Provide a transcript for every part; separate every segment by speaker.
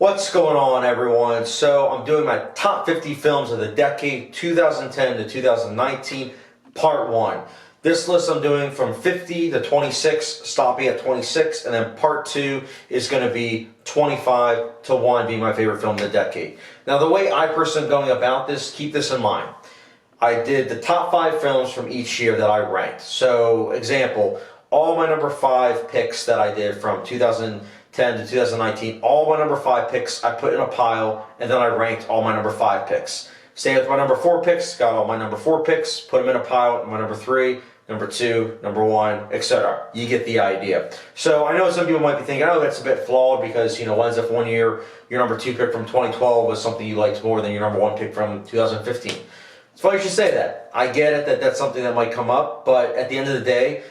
Speaker 1: What's going on, everyone? So I'm doing my top 50 films of the decade 2010 to 2019, part 1. This list I'm doing from 50 to 26, stopping at 26, and then part 2 is going to be 25 to 1 being my favorite film of the decade. Now, the way I personally am going about this, keep this in mind. I did the top 5 films from each year that I ranked. So, example, all my number 5 picks that I did from 2010 to 2019, all my number 5 picks I put in a pile, and then I ranked all my number 5 picks. Same with my number 4 picks, got all my number 4 picks, put them in a pile, my number 3, number 2, number 1, etc. You get the idea. So I know some people might be thinking, oh, that's a bit flawed because, what if one year your number 2 pick from 2012 was something you liked more than your number 1 pick from 2015. It's funny you should say that. I get it that that's something that might come up, but at the end of the day,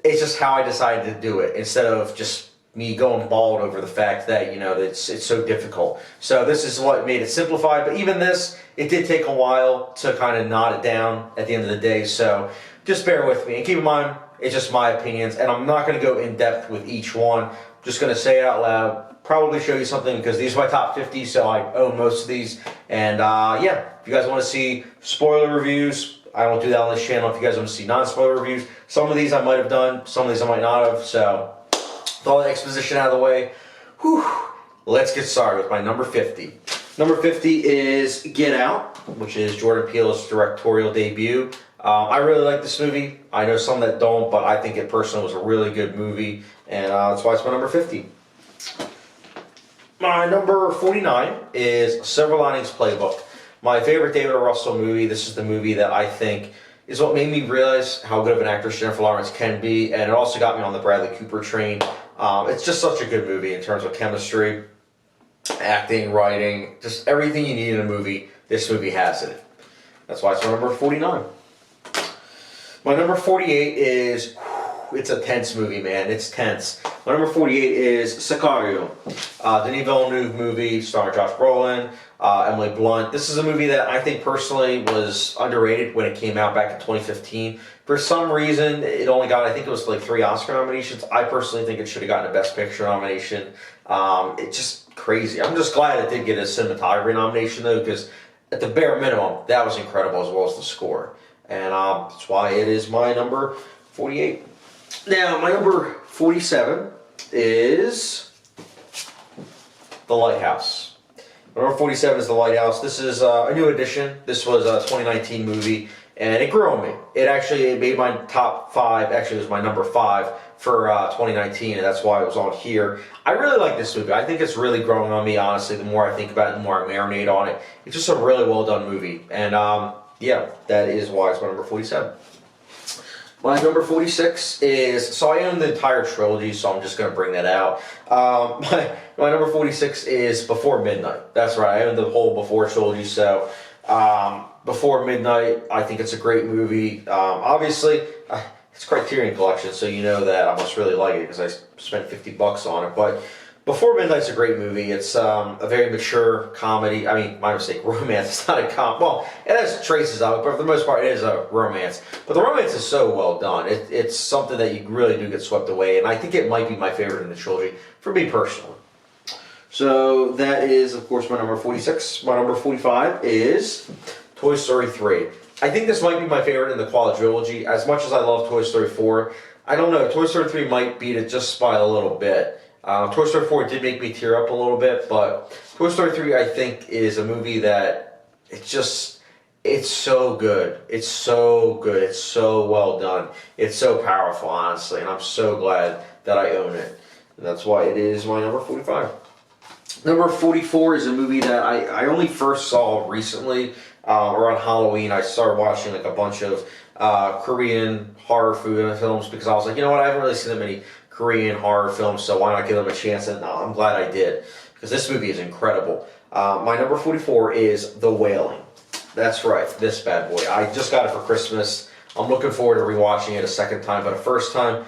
Speaker 1: it's just how I decided to do it instead of just me going bald over the fact that, it's so difficult. So this is what made it simplified, but even this, it did take a while to kind of knot it down at the end of the day, so just bear with me. And keep in mind, it's just my opinions, and I'm not going to go in depth with each one. I'm just going to say it out loud, probably show you something, because these are my top 50, so I own most of these. And yeah, if you guys want to see spoiler reviews, I don't do that on this channel. If you guys want to see non-spoiler reviews, some of these I might have done, some of these I might not have, so with all the exposition out of the way, let's get started with my number 50. Number 50 is Get Out, which is Jordan Peele's directorial debut. I really like this movie. I know some that don't, but I think it personally was a really good movie, and that's why it's my number 50. My number 49 is Silver Linings Playbook. My favorite David O. Russell movie. This is the movie that I think is what made me realize how good of an actress Jennifer Lawrence can be, and it also got me on the Bradley Cooper train. It's just such a good movie in terms of chemistry, acting, writing, just everything you need in a movie, this movie has it. That's why it's my number 49. My number 48 is, it's a tense movie, man. It's tense. My number 48 is Sicario, Denis Villeneuve movie starring Josh Brolin, Emily Blunt. This is a movie that I think personally was underrated when it came out back in 2015. For some reason, it only got, I think it was like 3 Oscar nominations. I personally think it should have gotten a Best Picture nomination. It's just crazy. I'm just glad it did get a cinematography nomination though, because at the bare minimum, that was incredible as well as the score. And that's why it is my number 48. Now, my number 47 is The Lighthouse. My number 47 is The Lighthouse. This is a new edition. This was a 2019 movie, and it grew on me. It made my top 5. Actually, it was my number 5 for 2019, and that's why it was on here. I really like this movie. I think it's really growing on me, honestly. The more I think about it, the more I marinate on it. It's just a really well-done movie, and yeah, that is why it's my number 47. My number 46 is, so I own the entire trilogy, so I'm just going to bring that out. My number 46 is Before Midnight. That's right, I own the whole Before trilogy, so Before Midnight, I think it's a great movie. Obviously, it's Criterion Collection, so you know that I must really like it because I spent $50 on it, but Before Midnight's a great movie. It's a very mature comedy. I mean, my mistake, romance. It's not a well, it has traces of it, but for the most part, it is a romance. But the romance is so well done. It's something that you really do get swept away, and I think it might be my favorite in the trilogy, for me personally. So that is, of course, my number 46. My number 45 is Toy Story 3. I think this might be my favorite in the quadrilogy. As much as I love Toy Story 4, I don't know. Toy Story 3 might beat it just by a little bit. Toy Story 4 did make me tear up a little bit, but Toy Story 3 I think is a movie that it's so good. It's so good. It's so well done. It's so powerful, honestly, and I'm so glad that I own it. And that's why it is my number 45. Number 44 is a movie that I only first saw recently, around Halloween. I started watching like a bunch of Korean horror films because I was like, you know what, I haven't really seen that many Korean horror films, so why not give them a chance? And I'm glad I did, because this movie is incredible. My number 44 is The Wailing. That's right, this bad boy. I just got it for Christmas. I'm looking forward to rewatching it a second time, but a first time,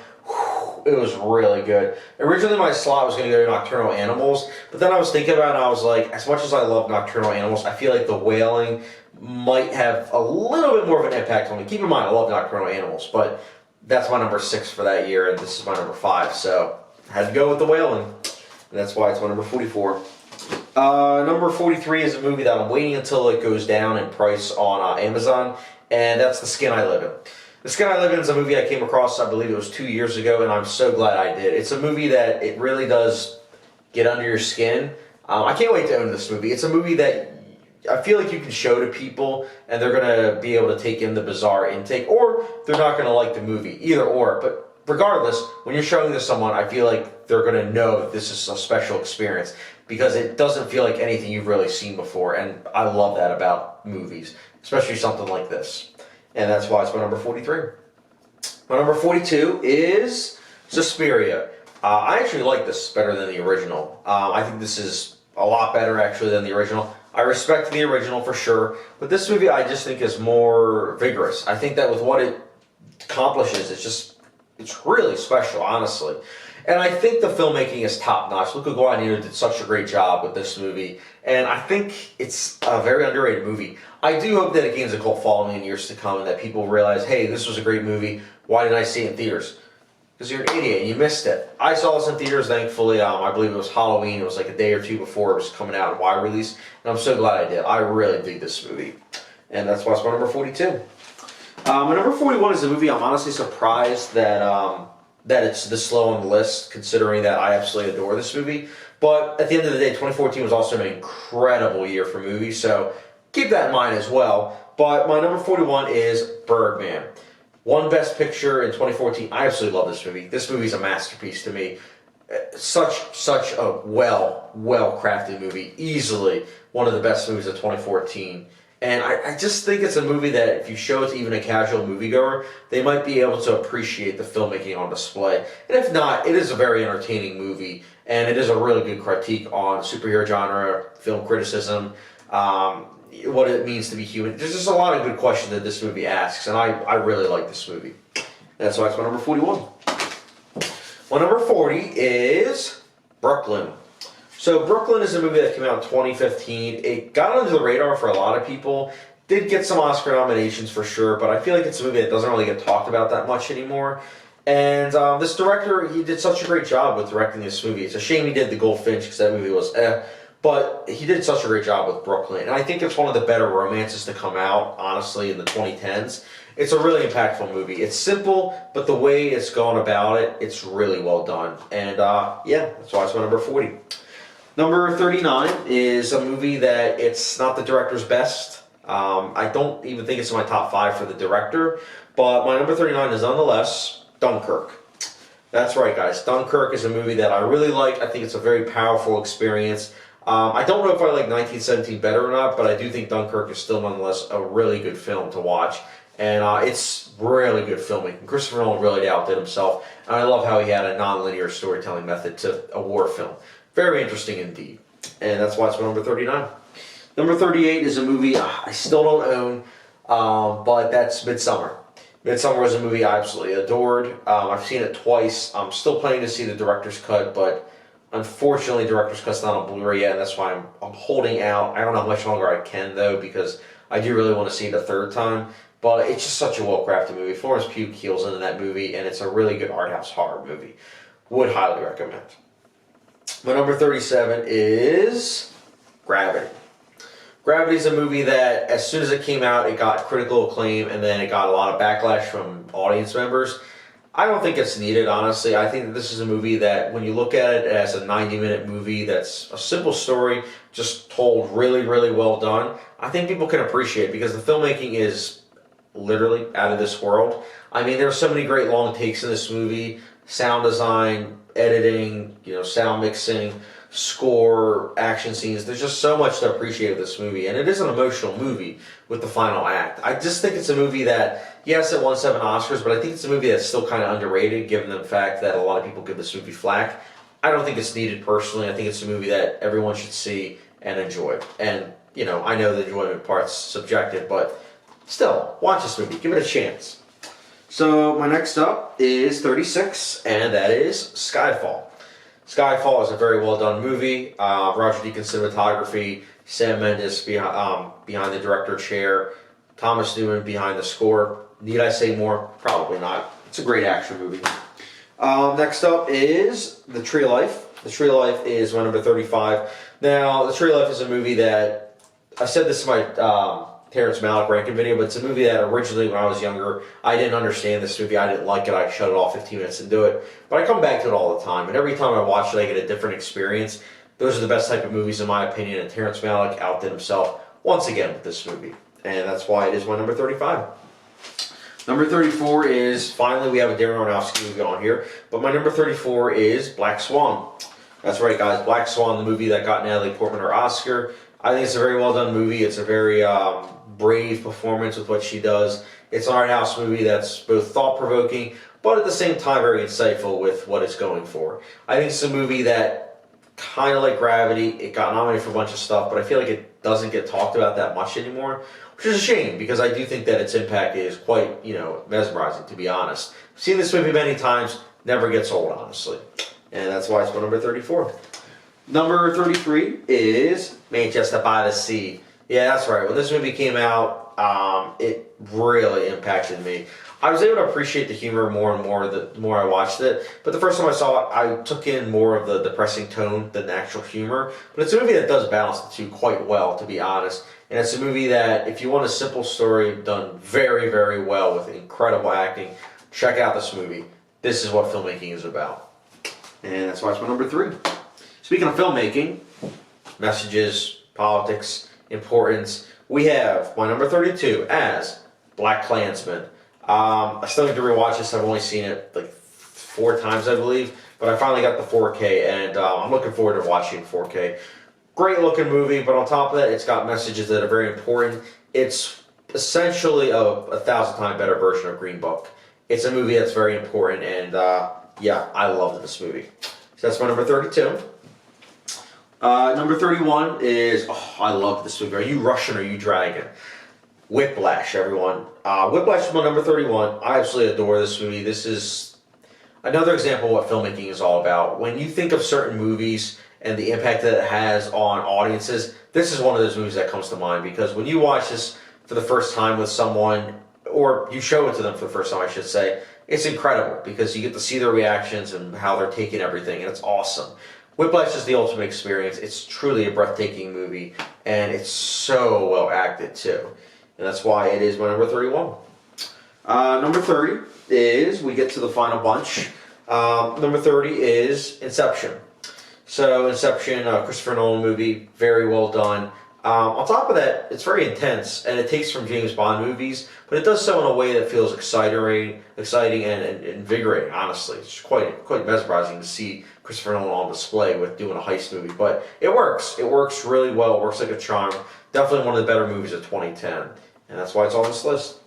Speaker 1: it was really good. Originally, my slot was going to go to Nocturnal Animals, but then I was thinking about it, and I was like, as much as I love Nocturnal Animals, I feel like The Wailing might have a little bit more of an impact on me. Keep in mind, I love Nocturnal Animals, but that's my number 6 for that year, and this is my number 5, so I had to go with The Wailing, and that's why it's my number 44. Number 43 is a movie that I'm waiting until it goes down in price on Amazon, and that's The Skin I Live In. The Skin I Live In is a movie I came across, I believe it was 2 years ago, and I'm so glad I did. It's a movie that it really does get under your skin. I can't wait to own this movie. It's a movie that I feel like you can show to people, and they're going to be able to take in the bizarre intake, or they're not going to like the movie. Either or. But regardless, when you're showing this to someone, I feel like they're going to know that this is a special experience, because it doesn't feel like anything you've really seen before, and I love that about movies, especially something like this. And that's why it's my number 43. My number 42 is Suspiria. I actually like this better than the original. I think this is a lot better, actually, than the original. I respect the original for sure, but this movie I just think is more vigorous. I think that with what it accomplishes, it's really special, honestly. And I think the filmmaking is top-notch. Luca Guadagnino did such a great job with this movie, and I think it's a very underrated movie. I do hope that it gains a cult following in years to come, and that people realize, hey, this was a great movie. Why didn't I see it in theaters? Because you're an idiot and you missed it. I saw this in theaters, thankfully. I believe it was Halloween. It was like a day or two before it was coming out in wide release, and I'm so glad I did. I really dig this movie, and that's why it's my number 42. My number 41 is a movie I'm honestly surprised that it's this low on the list, considering that I absolutely adore this movie. But at the end of the day, 2014 was also an incredible year for movies, so keep that in mind as well. But my number 41 is Birdman. Won Best Picture in 2014. I absolutely love this movie. This movie's a masterpiece to me. Such a well-crafted movie. Easily one of the best movies of 2014. And I just think it's a movie that if you show it to even a casual moviegoer, they might be able to appreciate the filmmaking on display. And if not, it is a very entertaining movie, and it is a really good critique on superhero genre, film criticism, what it means to be human. There's just a lot of good questions that this movie asks, and I really like this movie. That's why it's my number 41. My number 40 is Brooklyn. So Brooklyn is a movie that came out in 2015. It got under the radar for a lot of people. Did get some Oscar nominations for sure, but I feel like it's a movie that doesn't really get talked about that much anymore. And this director, he did such a great job with directing this movie. It's a shame he did The Goldfinch, because that movie was but he did such a great job with Brooklyn. And I think it's one of the better romances to come out, honestly, in the 2010s. It's a really impactful movie. It's simple, but the way it's gone about it, it's really well done. And yeah, that's why it's my number 40. Number 39 is a movie that it's not the director's best. I don't even think it's in my top 5 for the director. But my number 39 is nonetheless Dunkirk. That's right, guys. Dunkirk is a movie that I really like. I think it's a very powerful experience. I don't know if I like 1917 better or not, but I do think Dunkirk is still nonetheless a really good film to watch. And it's really good filmmaking. Christopher Nolan really outdid himself. And I love how he had a non-linear storytelling method to a war film. Very interesting indeed. And that's why it's my number 39. Number 38 is a movie I still don't own, but that's Midsommar. Midsommar was a movie I absolutely adored. I've seen it twice. I'm still planning to see the director's cut, but unfortunately, director's cut's not on Blu-ray yet, and that's why I'm holding out. I don't know how much longer I can, though, because I do really want to see it a third time. But it's just such a well-crafted movie. Florence Pugh keels into that movie, and it's a really good art house horror movie. Would highly recommend. My number 37 is Gravity. Gravity is a movie that, as soon as it came out, it got critical acclaim, and then it got a lot of backlash from audience members. I don't think it's needed, honestly. I think that this is a movie that, when you look at it as a 90-minute movie that's a simple story, just told really, really well done, I think people can appreciate it, because the filmmaking is literally out of this world. I mean, there are so many great long takes in this movie, sound design, editing, sound mixing, score, action scenes. There's just so much to appreciate with this movie, and it is an emotional movie with the final act. I just think it's a movie that, yes, it won 7 Oscars, but I think it's a movie that's still kind of underrated, given the fact that a lot of people give this movie flack. I don't think it's needed personally. I think it's a movie that everyone should see and enjoy. And, I know the enjoyment part's subjective, but still, watch this movie. Give it a chance. So, my next up is 36, and that is Skyfall. Skyfall is a very well done movie. Roger Deakins cinematography, Sam Mendes behind the director chair, Thomas Newman behind the score. Need I say more? Probably not. It's a great action movie. Next up is The Tree of Life. The Tree of Life is my number 35. Now, The Tree of Life is a movie that, I said this in my Terrence Malick ranking video, but it's a movie that originally when I was younger, I didn't understand this movie. I didn't like it. I shut it off 15 minutes into it. But I come back to it all the time, and every time I watch it, I get a different experience. Those are the best type of movies, in my opinion, and Terrence Malick outdid himself once again with this movie. And that's why it is my number 35. Number 34 is, finally we have a Darren Aronofsky movie on here, but my number 34 is Black Swan. That's right, guys, Black Swan, the movie that got Natalie Portman her Oscar. I think it's a very well done movie. It's a very brave performance with what she does. It's an art house movie that's both thought-provoking, but at the same time very insightful with what it's going for. I think it's a movie that, kind of like Gravity, it got nominated for a bunch of stuff, but I feel like it doesn't get talked about that much anymore, which is a shame, because I do think that its impact is quite, mesmerizing, to be honest. I've seen this movie many times, never gets old, honestly. And that's why it's my number 34. Number 33 is Manchester by the Sea. Yeah, that's right. When this movie came out, it really impacted me. I was able to appreciate the humor more and more the more I watched it. But the first time I saw it, I took in more of the depressing tone than the actual humor. But it's a movie that does balance the two quite well, to be honest. And it's a movie that, if you want a simple story done very, very well with incredible acting, check out this movie. This is what filmmaking is about. And that's why it's my number 3. Speaking of filmmaking, messages, politics, importance, we have my number 32 as Blackkklansman. I still need to rewatch this. I've only seen it like 4 times, I believe, but I finally got the 4K, and I'm looking forward to watching 4K. Great looking movie, but on top of that, it's got messages that are very important. It's essentially a 1,000-time better version of Green Book. It's a movie that's very important, and yeah, I loved this movie. So that's my number 32. Number 31 is, I love this movie. Are you Russian or are you Dragon? Whiplash, everyone. Whiplash is my number 31. I absolutely adore this movie. This is another example of what filmmaking is all about. When you think of certain movies and the impact that it has on audiences, this is one of those movies that comes to mind, because when you watch this for the first time with someone, or you show it to them for the first time, I should say, it's incredible because you get to see their reactions and how they're taking everything, and it's awesome. Whiplash is the ultimate experience. It's truly a breathtaking movie, and it's so well acted too. And that's why it is my number 31. Number 30 is, we get to the final bunch. Number 30 is Inception. So Inception, Christopher Nolan movie, very well done. On top of that, it's very intense, and it takes from James Bond movies, but it does so in a way that feels exciting and invigorating, honestly. It's quite mesmerizing to see Christopher Nolan on display with doing a heist movie, but it works. It works really well. It works like a charm. Definitely one of the better movies of 2010, and that's why it's on this list.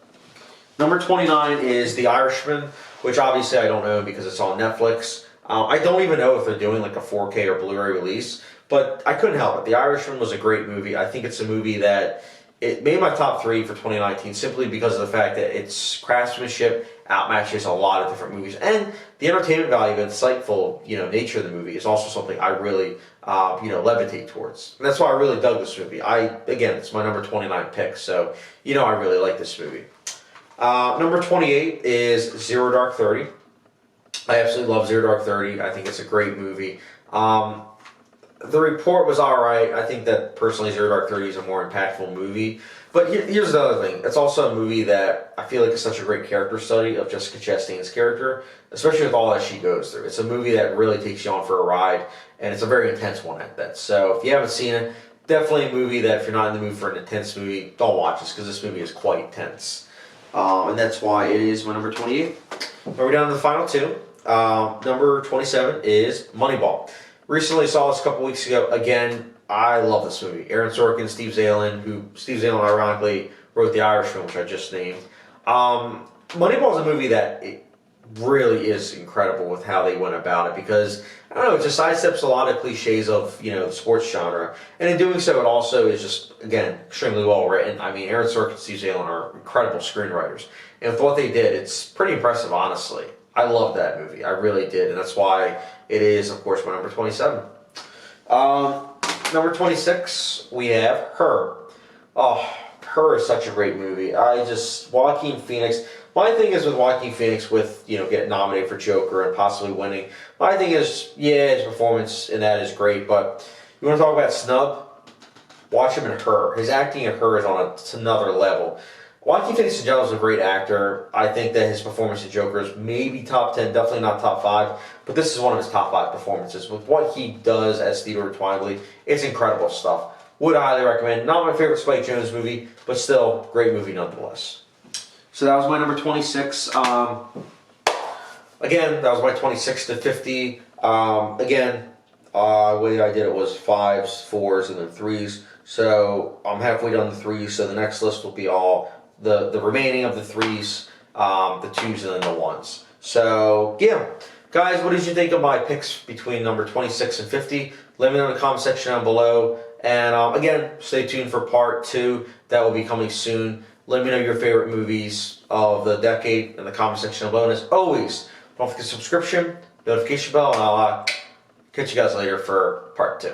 Speaker 1: Number 29 is The Irishman, which obviously I don't own because it's on Netflix. I don't even know if they're doing like a 4K or Blu-ray release, but I couldn't help it. The Irishman was a great movie. I think it's a movie that it made my top 3 for 2019 simply because of the fact that its craftsmanship outmatches a lot of different movies, and the entertainment value and insightful, nature of the movie is also something I really, levitate towards. And that's why I really dug this movie. Again, it's my number 29 pick, so I really like this movie. Number 28 is Zero Dark 30. I absolutely love Zero Dark 30. I think it's a great movie. The Report was alright. I think that personally Zero Dark 30 is a more impactful movie. But here's the other thing. It's also a movie that I feel like is such a great character study of Jessica Chastain's character, especially with all that she goes through. It's a movie that really takes you on for a ride, and it's a very intense one at that. So if you haven't seen it, definitely a movie that if you're not in the mood for an intense movie, don't watch this, because this movie is quite tense. And that's why it is my number 28. We're down to the final 2. Number 27 is Moneyball. Recently saw this a couple weeks ago. Again, I love this movie. Aaron Sorkin, Steve Zalen ironically wrote The Irishman, which I just named. Moneyball is a movie that it really is incredible with how they went about it, because I don't know, it just sidesteps a lot of cliches of the sports genre, and in doing so, it also is just, again, extremely well written. I mean, Aaron Sorkin and Steve Zalen are incredible screenwriters, and with what they did, it's pretty impressive, honestly. I love that movie. I really did, and that's why it is, of course, my number 27. Number 26, we have Her. Oh, Her is such a great movie. Joaquin Phoenix. My thing is with Joaquin Phoenix, with getting nominated for Joker and possibly winning. My thing is, yeah, his performance in that is great, but You want to talk about snub? Watch him in Her. His acting in Her is on another level. Joaquin Phoenix in general is a great actor. I think that his performance in Joker is maybe top 10, definitely not top 5, but this is one of his top 5 performances. With what he does as Theodore Twombly, it's incredible stuff. Would highly recommend. Not my favorite Spike Jonze movie, but still, great movie nonetheless. So that was my number 26. Again, that was my 26 to 50. The way I did it was 5s, 4s, and then 3s. So I'm halfway done the 3s, so the next list will be all the remaining of the 3s, the 2s, and then the 1s. So, yeah. Guys, what did you think of my picks between number 26 and 50? Let me know in the comment section down below. And again, stay tuned for part 2. That will be coming soon. Let me know your favorite movies of the decade in the comment section below. And as always, don't forget subscription, notification bell, and I'll catch you guys later for part 2.